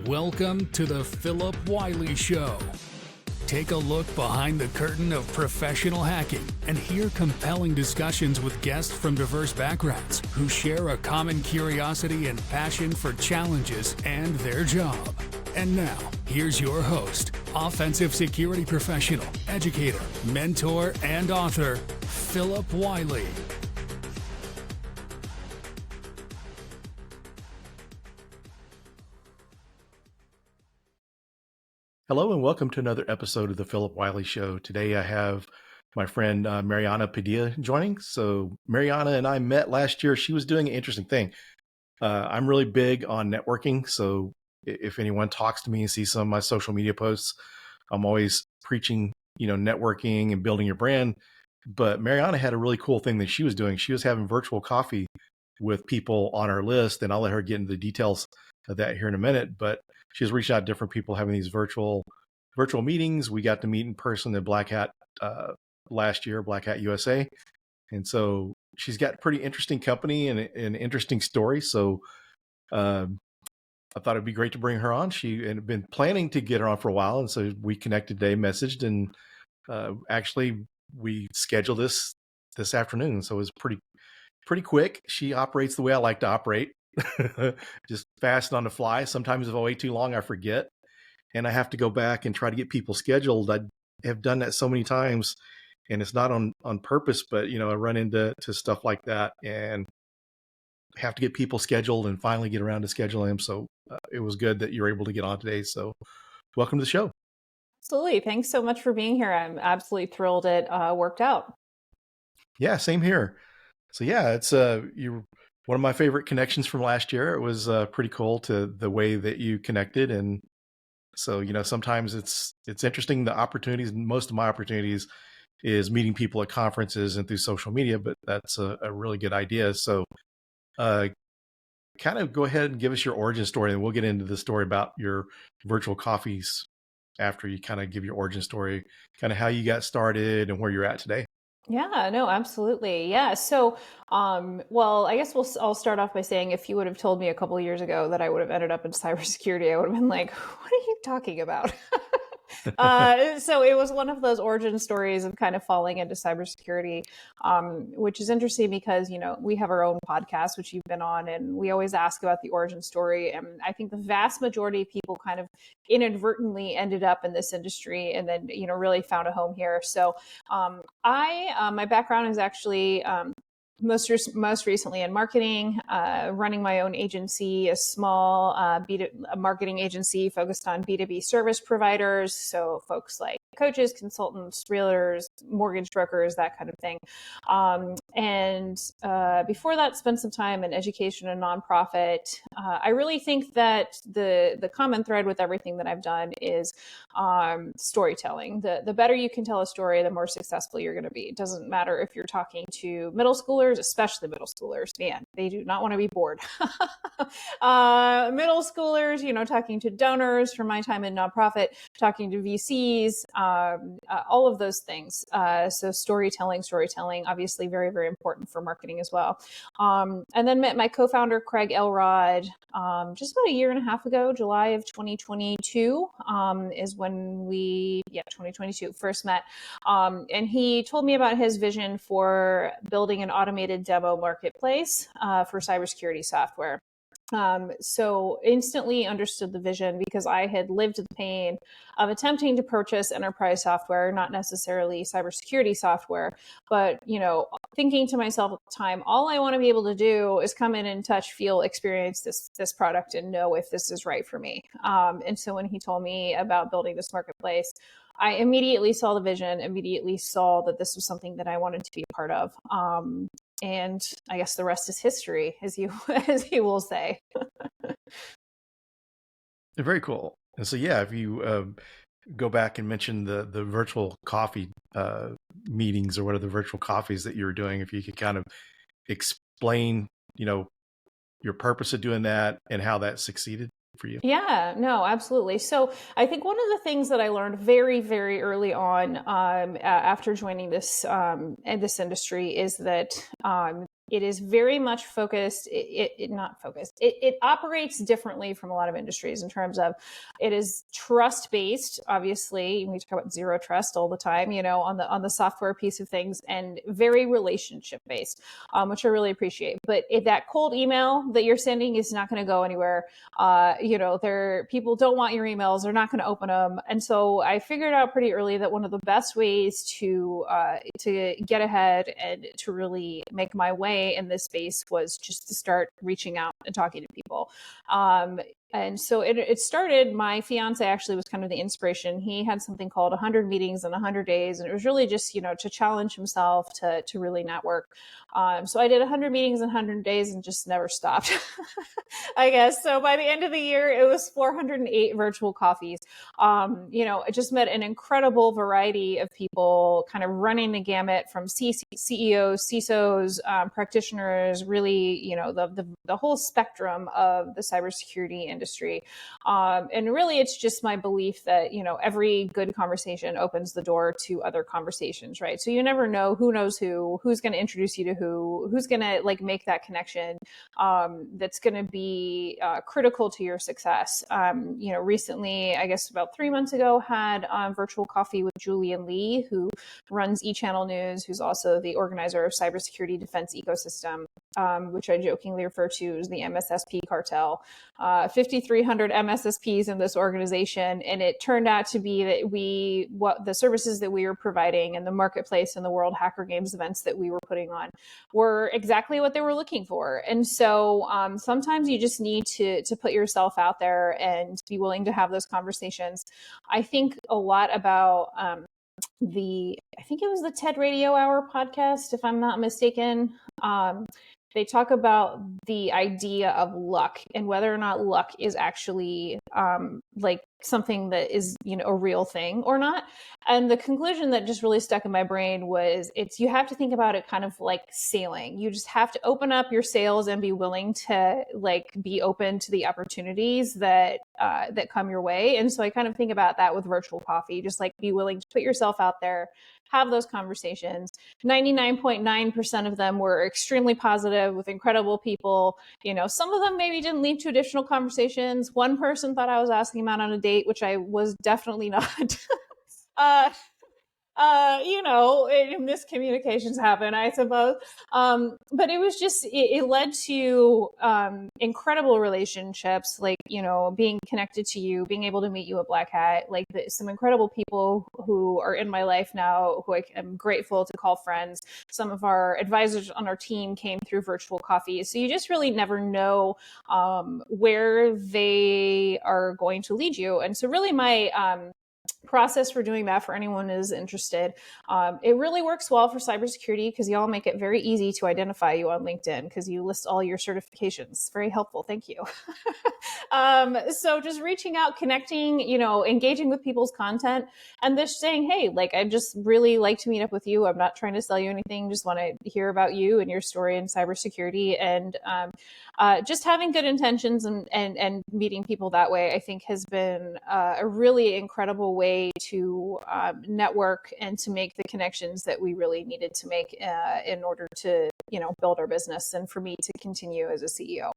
Welcome to the Phillip Wylie Show. Take a look behind the curtain of professional hacking and hear compelling discussions with guests from diverse backgrounds who share a common curiosity and passion for challenges and their job. And now, here's your host, offensive security professional, educator, mentor, and author, Phillip Wylie. Hello and welcome to another episode of the Phillip Wylie Show. Today I have my friend Mariana Padilla joining. So Mariana and I met last year. She was doing an interesting thing. I'm really big on networking. So if anyone talks to me and sees some of my social media posts, I'm always preaching, networking and building your brand. But Mariana had a really cool thing that she was doing. She was having virtual coffee with people on our list, and I'll let her get into the details of that here in a minute. But she's reached out to different people having these virtual meetings. We got to meet in person at Black Hat last year, Black Hat USA. And so she's got pretty interesting company and an interesting story. So I thought it'd be great to bring her on. She had been planning to get her on for a while. And so we connected today, messaged, and actually we scheduled this afternoon. So it was pretty quick. She operates the way I like to operate. Just fast on the fly. Sometimes if I wait too long, I forget. And I have to go back and try to get people scheduled. I have done that so many times, and it's not on purpose, but I run into stuff like that and have to get people scheduled and finally get around to scheduling them. So it was good that you're able to get on today. So welcome to the show. Absolutely. Thanks so much for being here. I'm absolutely thrilled it worked out. Yeah, same here. So yeah, it's you're one of my favorite connections from last year. It was pretty cool to the way that you connected. And so, sometimes it's interesting, the opportunities. Most of my opportunities is meeting people at conferences and through social media, but that's a really good idea. So kind of go ahead and give us your origin story, and we'll get into the story about your virtual coffees after you kind of give your origin story, kind of how you got started and where you're at today. Yeah, no, absolutely. Yeah. So, well, I guess I'll start off by saying if you would have told me a couple of years ago that I would have ended up in cybersecurity, I would have been like, what are you talking about? So it was one of those origin stories of kind of falling into cybersecurity, which is interesting because, we have our own podcast, which you've been on, and we always ask about the origin story. And I think the vast majority of people kind of inadvertently ended up in this industry and then, really found a home here. So my background is actually most recently in marketing, running my own agency, a small marketing agency focused on B2B service providers. So folks like coaches, consultants, realtors, mortgage brokers, that kind of thing. And before that, spent some time in education and nonprofit. I really think that the common thread with everything that I've done is storytelling. The better you can tell a story, the more successful you're going to be. It doesn't matter if you're talking to middle schoolers, especially middle schoolers. Man, they do not want to be bored. Middle schoolers, talking to donors from my time in nonprofit, talking to VCs, all of those things. So storytelling, obviously very, very important for marketing as well. And then met my co-founder, Craig Elrod, just about a year and a half ago, July of 2022, is when 2022 first met. And he told me about his vision for building an automated demo marketplace for cybersecurity software. So instantly understood the vision because I had lived the pain of attempting to purchase enterprise software, not necessarily cybersecurity software, but, thinking to myself at the time, all I want to be able to do is come in and touch, feel, experience this product and know if this is right for me. And so when he told me about building this marketplace, I immediately saw the vision, immediately saw that this was something that I wanted to be a part of. And I guess the rest is history, as you will say. Very cool. And so, yeah, if you go back and mention the virtual coffee meetings or what are the virtual coffees that you were doing, if you could kind of explain, your purpose of doing that and how that succeeded for you. Yeah, no, absolutely. So I think one of the things that I learned very, very early on after joining this industry is that it is very much focused, not focused. It operates differently from a lot of industries in terms of it is trust based. Obviously, we talk about zero trust all the time, on the software piece of things, and very relationship based, which I really appreciate. But that cold email that you're sending is not going to go anywhere. People don't want your emails; they're not going to open them. And so I figured out pretty early that one of the best ways to get ahead and to really make my way in this space was just to start reaching out and talking to people. And so it started, my fiance actually was kind of the inspiration. He had something called 100 meetings in 100 days. And it was really just, to challenge himself to really network. So I did 100 meetings in 100 days and just never stopped, I guess. So by the end of the year, it was 408 virtual coffees. I just met an incredible variety of people kind of running the gamut from CEOs, CISOs, practitioners, really, the whole spectrum of the cybersecurity industry. And really, it's just my belief that, every good conversation opens the door to other conversations, right? So you never know who knows who's going to introduce you to who's going to make that connection that's going to be critical to your success. Recently, I guess about 3 months ago, had virtual coffee with Julian Lee, who runs eChannel News, who's also the organizer of Cybersecurity Defense Ecosystem, which I jokingly refer to as the MSSP cartel. 5,300 MSSPs in this organization, and it turned out to be that what the services that we were providing and the marketplace and the World Hacker Games events that we were putting on were exactly what they were looking for. And so sometimes you just need to put yourself out there and be willing to have those conversations. I think a lot about I think it was the TED Radio Hour podcast, if I'm not mistaken. They talk about the idea of luck and whether or not luck is actually something that is, a real thing or not. And the conclusion that just really stuck in my brain was you have to think about it kind of like sailing. You just have to open up your sails and be willing to be open to the opportunities that come your way. And so I kind of think about that with virtual coffee, just be willing to put yourself out there, have those conversations. 99.9% of them were extremely positive with incredible people. Some of them maybe didn't lead to additional conversations. One person thought I was asking him out on a date, which I was definitely not. Miscommunications happen, I suppose. But it was just, it led to incredible relationships, being connected to you, being able to meet you at Black Hat, some incredible people who are in my life now, who I am grateful to call friends. Some of our advisors on our team came through virtual coffee. So you just really never know where they are going to lead you. And so really my process for doing that, for anyone who is interested, it really works well for cybersecurity because y'all make it very easy to identify you on LinkedIn because you list all your certifications. Very helpful. Thank you. So just reaching out, connecting, engaging with people's content and just saying, hey, I just really like to meet up with you. I'm not trying to sell you anything. Just want to hear about you and your story in cybersecurity, and just having good intentions and meeting people that way, I think has been a really incredible way to network and to make the connections that we really needed to make in order to, build our business and for me to continue as a CEO.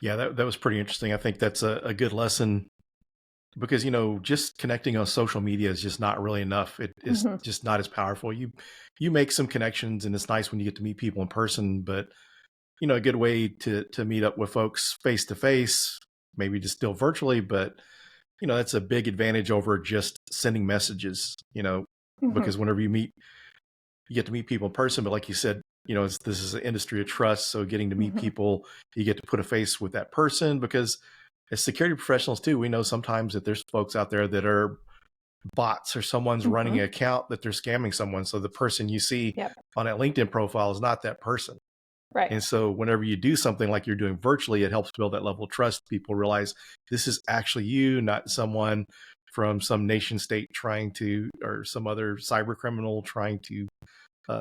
Yeah, that was pretty interesting. I think that's a good lesson because, just connecting on social media is just not really enough. It is just not as powerful. You make some connections and it's nice when you get to meet people in person, but, a good way to meet up with folks face to face, maybe just still virtually, but that's a big advantage over just sending messages, because whenever you get to meet people in person. But like you said, this is an industry of trust. So getting to meet people, you get to put a face with that person, because as security professionals too, we know sometimes that there's folks out there that are bots or someone's running an account that they're scamming someone. So the person you see on that LinkedIn profile is not that person. Right. And so whenever you do something like you're doing virtually, it helps build that level of trust. People realize this is actually you, not someone from some nation state or some other cyber criminal trying to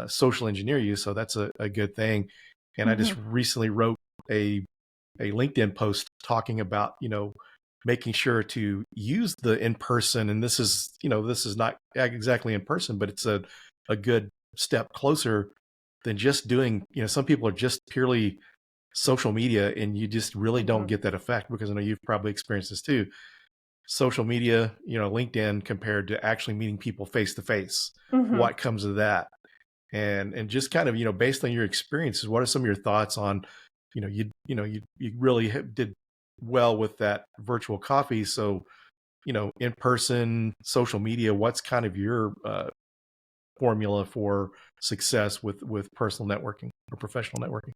social engineer you. So that's a good thing. And I just recently wrote a LinkedIn post talking about, making sure to use the in-person. And this is not exactly in person, but it's a good step closer than just doing, some people are just purely social media, and you just really don't get that effect, because I know you've probably experienced this too. Social media, LinkedIn, compared to actually meeting people face to face, what comes of that? And just kind of, based on your experiences, what are some of your thoughts on, you really did well with that virtual coffee. So, in person, social media, what's kind of your formula for success with personal networking or professional networking?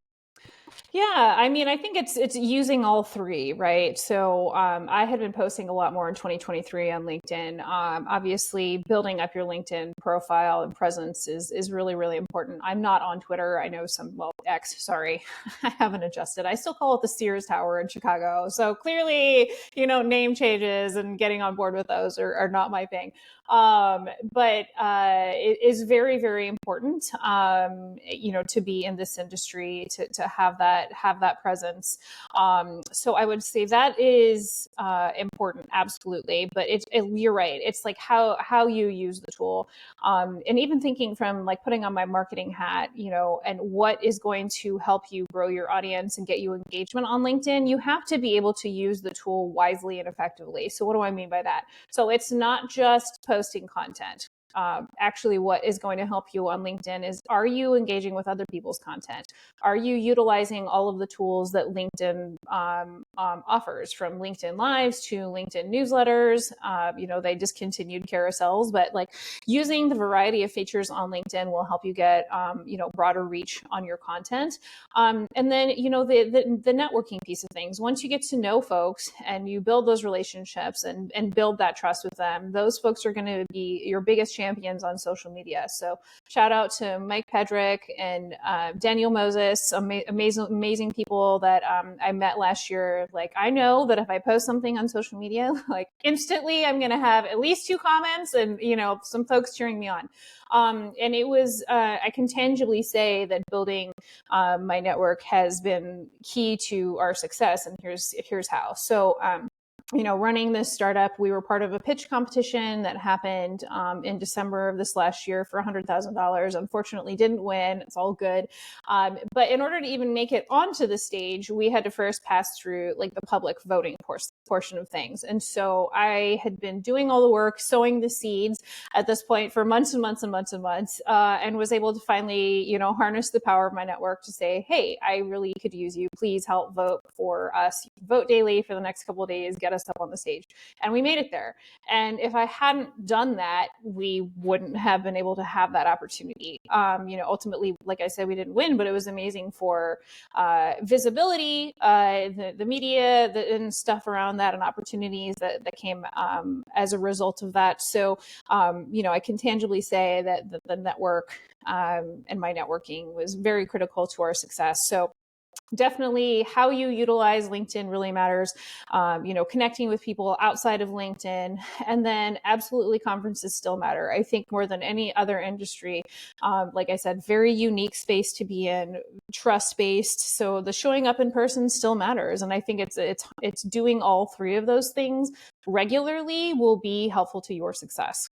Yeah, I mean, I think it's using all three, right? So I had been posting a lot more in 2023 on LinkedIn. Obviously, building up your LinkedIn profile and presence is really, really important. I'm not on Twitter. I know X, sorry, I haven't adjusted. I still call it the Sears Tower in Chicago. So clearly, name changes and getting on board with those are not my thing. But it is very, very important, to be in this industry, to have that presence. So I would say that is important, absolutely. But you're right. It's like how you use the tool, and even thinking from like putting on my marketing hat, and what is going to help you grow your audience and get you engagement on LinkedIn. You have to be able to use the tool wisely and effectively. So what do I mean by that? So it's not just posting content. Actually, what is going to help you on LinkedIn is, are you engaging with other people's content? Are you utilizing all of the tools that LinkedIn offers, from LinkedIn Lives to LinkedIn newsletters? They discontinued carousels, but like using the variety of features on LinkedIn will help you get broader reach on your content. And then the networking piece of things. Once you get to know folks and you build those relationships and build that trust with them, those folks are going to be your biggest champions on social media. So shout out to Mike Pedrick and Daniel Moses, amazing people that I met last year. Like, I know that if I post something on social media, like instantly I'm going to have at least 2 comments and, some folks cheering me on. And it was, I can tangibly say that building my network has been key to our success. And here's how. So, running this startup, we were part of a pitch competition that happened in December of this last year for $100,000. Unfortunately, didn't win. It's all good. But in order to even make it onto the stage, we had to first pass through like the public voting portion of things. And so I had been doing all the work, sowing the seeds at this point for months and months and months and months, and was able to finally, harness the power of my network to say, hey, I really could use you. Please help vote for us. Vote daily for the next couple of days. Get us up on the stage. And we made it there. And if I hadn't done that, we wouldn't have been able to have that opportunity. Ultimately, like I said, we didn't win, but it was amazing for visibility, the media, and stuff around that, and opportunities that came as a result of that. So, I can tangibly say that the network and my networking was very critical to our success. So definitely how you utilize LinkedIn really matters. Connecting with people outside of LinkedIn, and then absolutely conferences still matter. I think more than any other industry, like I said, very unique space to be in, trust-based. So the showing up in person still matters. And I think it's doing all three of those things regularly will be helpful to your success.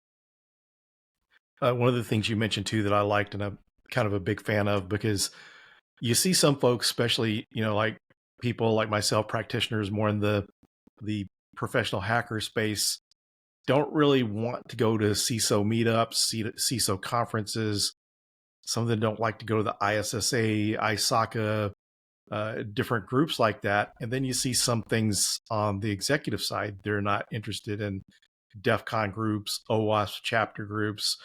One of the things you mentioned too that I liked, and I'm kind of a big fan of, because you see some folks, especially, like people like myself, practitioners more in the professional hacker space, don't really want to go to CISO meetups, CISO conferences. Some of them don't like to go to the ISSA, ISACA, different groups like that. And then you see some things on the executive side. They're not interested in DEF CON groups, OWASP chapter groups,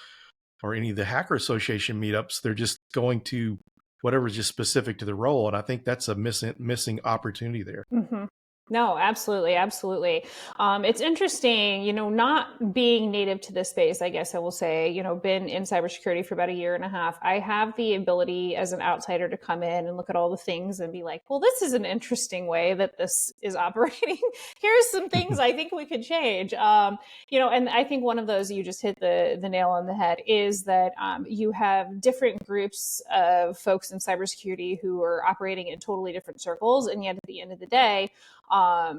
or any of the Hacker Association meetups. They're just going to whatever is just specific to the role. And I think that's a missing opportunity there. Mm-hmm. No, absolutely. Absolutely. It's interesting, not being native to this space, I guess I will say, been in cybersecurity for about 1.5 years. I have the ability as an outsider to come in and look at all the things and be like, well, this is an interesting way that this is operating. Here's some things I think we could change. And I think one of those, you just hit the nail on the head, is that you have different groups of folks in cybersecurity who are operating in totally different circles. And yet at the end of the day,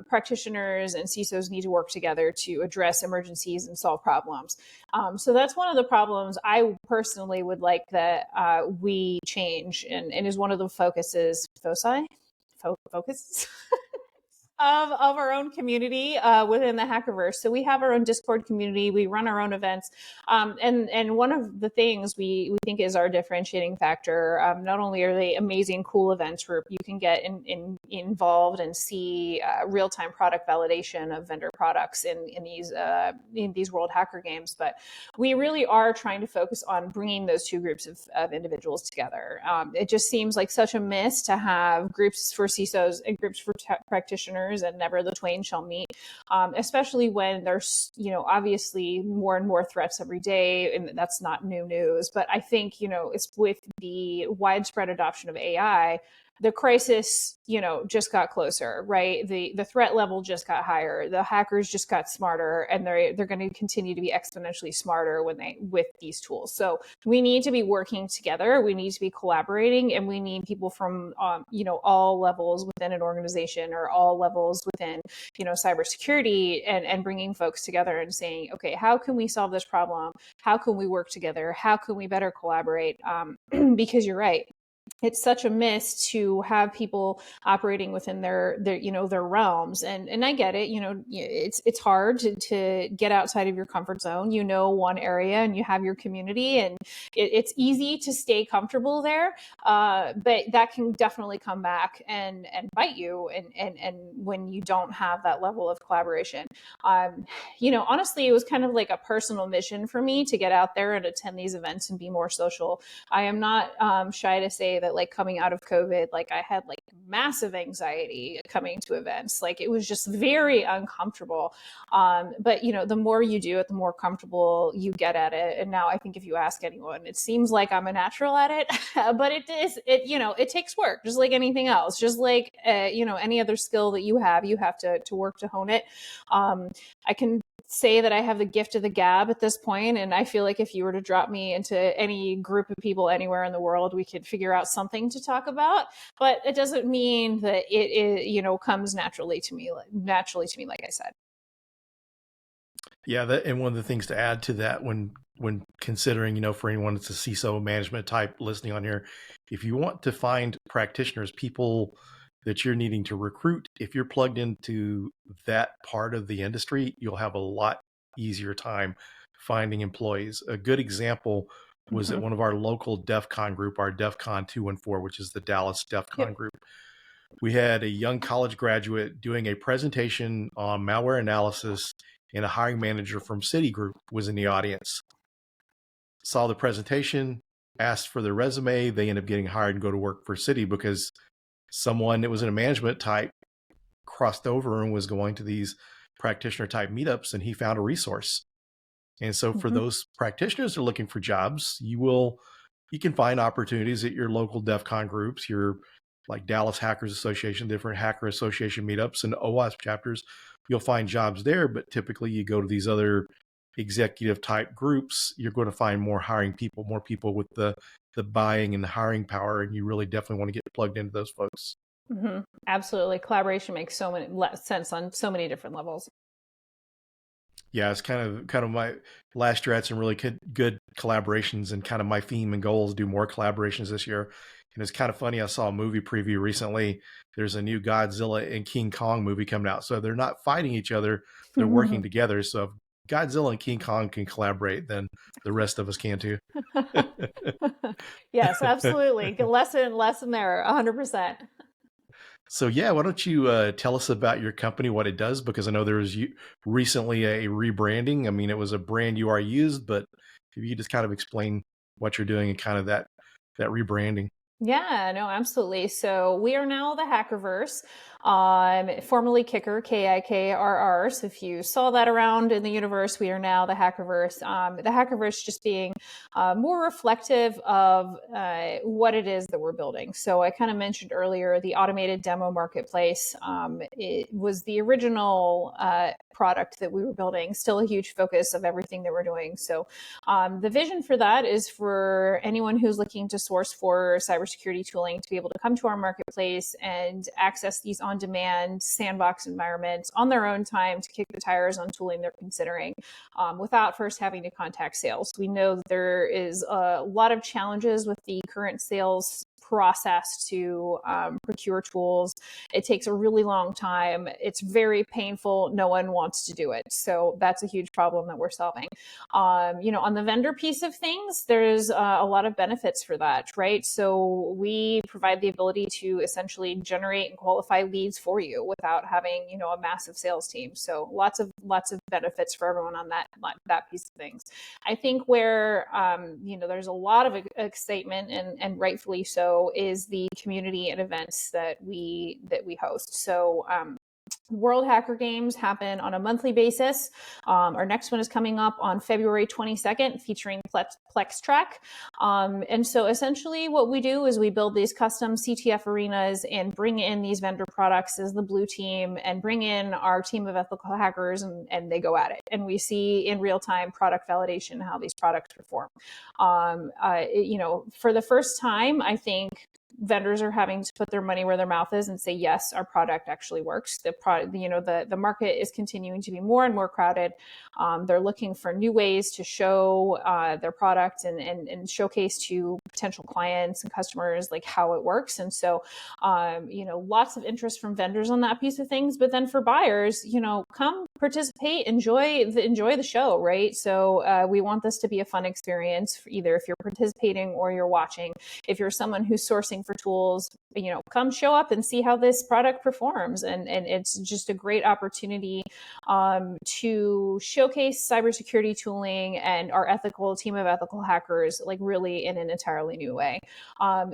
practitioners and CISOs need to work together to address emergencies and solve problems. So that's one of the problems I personally would like that we change, and is one of the focuses, focus of our own community within the Hackerverse. So we have our own Discord community. We run our own events. And one of the things we think is our differentiating factor, not only are they amazing, cool events where you can get involved and see real-time product validation of vendor products in these World Hacker Games, but we really are trying to focus on bringing those two groups of individuals together. It just seems like such a miss to have groups for CISOs and groups for practitioners, and never the twain shall meet, especially when there's, obviously more and more threats every day, and that's not new news. But I think, it's with the widespread adoption of AI, the crisis, just got closer, right? The threat level just got higher. The hackers just got smarter, and they're going to continue to be exponentially smarter with these tools. So we need to be working together. We need to be collaborating, and we need people from, all levels within an organization, or all levels within, cybersecurity, and bringing folks together and saying, okay, how can we solve this problem? How can we work together? How can we better collaborate? Because you're right. It's such a miss to have people operating within their realms, and I get it. It's hard to get outside of your comfort zone. One area, and you have your community, and it's easy to stay comfortable there. But that can definitely come back and bite you, and when you don't have that level of collaboration. Honestly, it was kind of like a personal mission for me to get out there and attend these events and be more social. I am not shy to say that, like, coming out of COVID, like, I had like massive anxiety coming to events. Like, it was just very uncomfortable. But the more you do it, the more comfortable you get at it. And now I think if you ask anyone, it seems like I'm a natural at it, but it takes work, just like anything else, just like, any other skill that you have to work to hone it. I can say that I have the gift of the gab at this point, and I feel like if you were to drop me into any group of people anywhere in the world, we could figure out something to talk about. But it doesn't mean that it comes naturally to me, like I said. Yeah, and one of the things to add to that, when considering, for anyone that's a CISO management type listening on here, if you want to find practitioners, people that you're needing to recruit, if you're plugged into that part of the industry, you'll have a lot easier time finding employees. A good example was at one of our local DEF CON group, our DEF CON 214, which is the Dallas DEF CON group. We had a young college graduate doing a presentation on malware analysis, and a hiring manager from Citigroup was in the audience. Saw the presentation, asked for their resume. They ended up getting hired and go to work for Citi because someone that was in a management type crossed over and was going to these practitioner type meetups, and he found a resource. And so for those practitioners that are looking for jobs, you can find opportunities at your local DEF CON groups, your like Dallas Hackers Association, different Hacker Association meetups, and OWASP chapters. You'll find jobs there, but typically you go to these other executive type groups, you're going to find more people with the buying and the hiring power, and you really definitely want to get plugged into those folks. Absolutely. Collaboration makes so many sense on so many different levels. Yeah, it's kind of my last year I had some really good collaborations, and kind of my theme and goal is to do more collaborations this year. And it's kind of funny, I saw a movie preview recently. There's a new Godzilla and King Kong movie coming out. So they're not fighting each other, they're working together. So if Godzilla and King Kong can collaborate, then the rest of us can too. Yes, absolutely. Lesson there, 100%. So yeah, why don't you tell us about your company, what it does? Because I know there was recently a rebranding. I mean, it was a brand you already used, but if you could just kind of explain what you're doing and kind of that rebranding. Yeah, no, absolutely. So we are now the Hackerverse, formerly Kicker, K-I-K-R-R. So if you saw that around in the universe, we are now the Hackerverse. The Hackerverse just being more reflective of what it is that we're building. So I kind of mentioned earlier the automated demo marketplace. It was the original product that we were building, still a huge focus of everything that we're doing. So the vision for that is for anyone who's looking to source for cybersecurity cybersecurity tooling to be able to come to our marketplace and access these on-demand sandbox environments on their own time to kick the tires on tooling they're considering, without first having to contact sales. We know that there is a lot of challenges with the current sales process to procure tools. It takes a really long time. It's very painful. No one wants to do it. So that's a huge problem that we're solving. On the vendor piece of things, there's a lot of benefits for that, right? So we provide the ability to essentially generate and qualify leads for you without having, a massive sales team. So lots of benefits for everyone on that piece of things. I think where, there's a lot of excitement and rightfully so is the community and events that we host. So World Hacker Games happen on a monthly basis. Our next one is coming up on February 22nd, featuring Plex Track. And so essentially what we do is we build these custom CTF arenas and bring in these vendor products as the blue team and bring in our team of ethical hackers, and they go at it. And we see in real time product validation, how these products perform. For the first time, I think vendors are having to put their money where their mouth is and say, yes, our product actually works. The market is continuing to be more and more crowded. They're looking for new ways to show their product and showcase to potential clients and customers like how it works. And so, lots of interest from vendors on that piece of things. But then for buyers, come participate, enjoy the show, right? So we want this to be a fun experience, for either if you're participating or you're watching. If you're someone who's sourcing for tools, come show up and see how this product performs. And it's just a great opportunity to showcase cybersecurity tooling and our team of ethical hackers, like really in an entirely new way.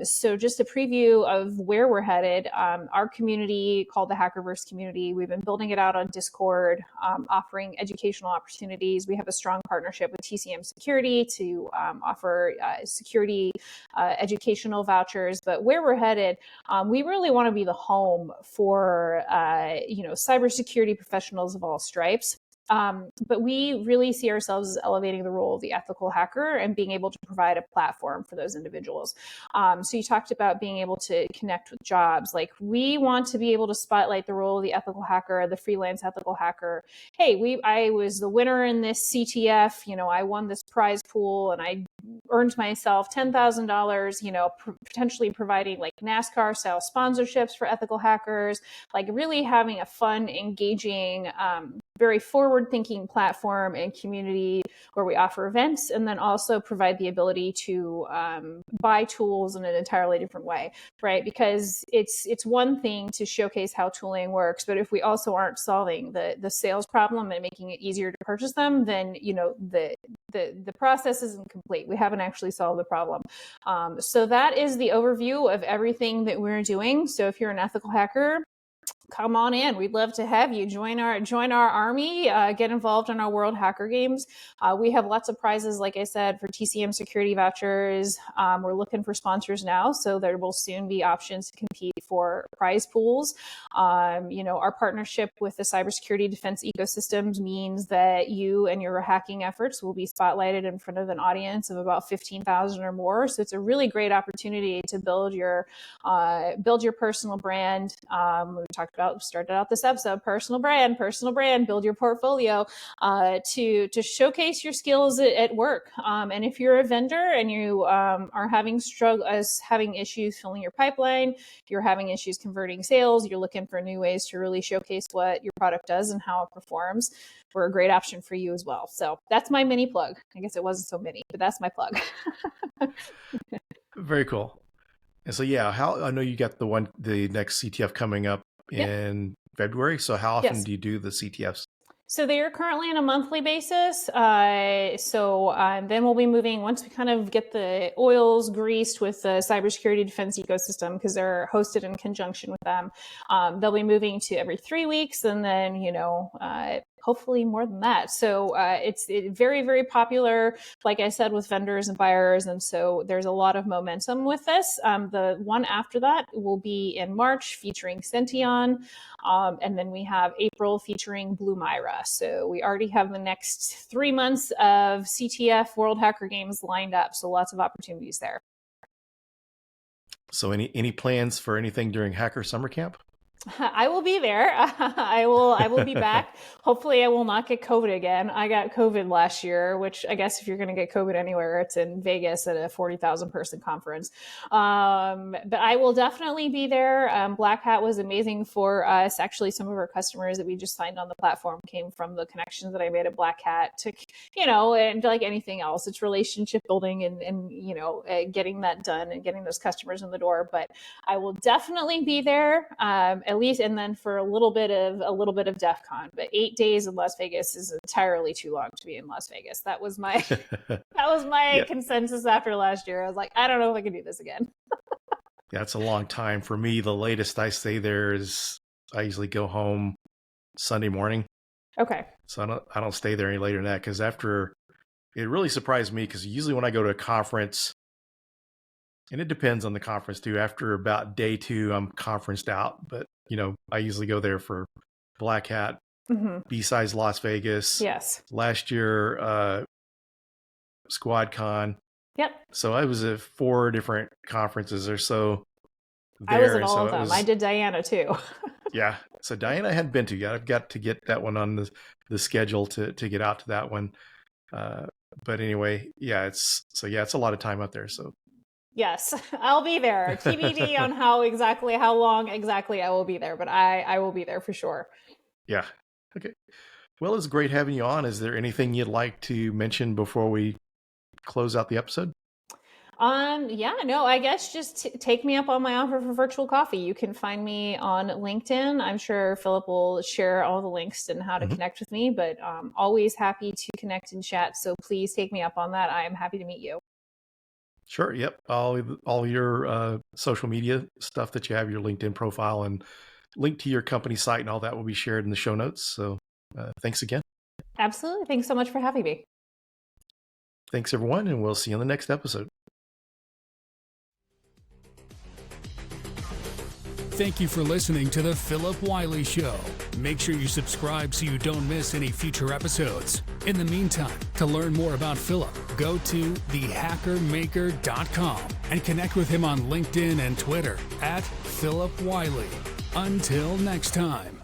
So just a preview of where we're headed. Our community, called the Hackerverse community, we've been building it out on Discord, offering educational opportunities. We have a strong partnership with TCM Security to offer security educational vouchers. But where we're headed, we really want to be the home for cybersecurity professionals of all stripes. But we really see ourselves as elevating the role of the ethical hacker and being able to provide a platform for those individuals. So you talked about being able to connect with jobs. Like, we want to be able to spotlight the role of the ethical hacker, the freelance ethical hacker. Hey, I was the winner in this CTF. I won this prize pool and I earned myself $10,000. Potentially providing like NASCAR style sponsorships for ethical hackers. Like, really having a fun, engaging, very forward-thinking platform and community where we offer events, and then also provide the ability to buy tools in an entirely different way, right? Because it's one thing to showcase how tooling works, but if we also aren't solving the sales problem and making it easier to purchase them, then the process isn't complete. We haven't actually solved the problem. So that is the overview of everything that we're doing. So if you're an ethical hacker, come on in. We'd love to have you join our army, get involved in our World Hacker Games. We have lots of prizes, like I said, for TCM security vouchers. We're looking for sponsors now, so there will soon be options to compete for prize pools. Our partnership with the cybersecurity defense ecosystems means that you and your hacking efforts will be spotlighted in front of an audience of about 15,000 or more. So it's a really great opportunity to build your personal brand. Started out this episode, personal brand, build your portfolio, to showcase your skills at work. And if you're a vendor and you are having issues filling your pipeline, you're having issues converting sales, you're looking for new ways to really showcase what your product does and how it performs, we're a great option for you as well. So that's my mini plug. I guess it wasn't so mini, but that's my plug. Very cool. And so, I know you got the next CTF coming up in February. So how often do you do the CTFs? So they are currently on a monthly basis. Then we'll be moving, once we kind of get the oils greased with the cybersecurity defense ecosystem, because they're hosted in conjunction with them. They'll be moving to every 3 weeks, and then, hopefully more than that. So it's very, very popular, like I said, with vendors and buyers. And so there's a lot of momentum with this. The one after that will be in March, featuring Sention. And then we have April featuring Blue Myra. So we already have the next 3 months of CTF World Hacker Games lined up. So lots of opportunities there. So any plans for anything during Hacker Summer Camp? I will be there. I will be back. Hopefully I will not get COVID again. I got COVID last year, which I guess if you're going to get COVID anywhere, it's in Vegas at a 40,000 person conference. But I will definitely be there. Black Hat was amazing for us. Actually, some of our customers that we just signed on the platform came from the connections that I made at Black Hat to, and like anything else, it's relationship building and getting that done and getting those customers in the door. But I will definitely be there. At least, and then for a little bit of DEF CON, but 8 days in Las Vegas is entirely too long to be in Las Vegas. That was my consensus after last year. I was like, I don't know if I can do this again. Yeah, it's a long time for me. The latest I stay there is I usually go home Sunday morning. Okay. So I don't stay there any later than that, because after it really surprised me, because usually when I go to a conference, and it depends on the conference too, after about day 2, I'm conferenced out. But, I usually go there for Black Hat, B-Sides Las Vegas. Yes. Last year, SquadCon. Yep. So I was at 4 different conferences or so there. I was at all of them. I did Diana too. Yeah. So Diana I hadn't been to yet. I've got to get that one on the schedule to get out to that one. But anyway, it's a lot of time out there. So yes, I'll be there. TBD on how long exactly I will be there, but I will be there for sure. Yeah. Okay. Well, it's great having you on. Is there anything you'd like to mention before we close out the episode? I guess just take me up on my offer for virtual coffee. You can find me on LinkedIn. I'm sure Phillip will share all the links and how to connect with me, but always happy to connect and chat. So please take me up on that. I am happy to meet you. Sure. Yep. All your social media stuff that you have, your LinkedIn profile, and link to your company site and all that will be shared in the show notes. So thanks again. Absolutely. Thanks so much for having me. Thanks, everyone, and we'll see you on the next episode. Thank you for listening to the Phillip Wylie Show. Make sure you subscribe so you don't miss any future episodes. In the meantime, to learn more about Phillip, go to thehackermaker.com and connect with him on LinkedIn and Twitter @Phillip Wylie. Until next time.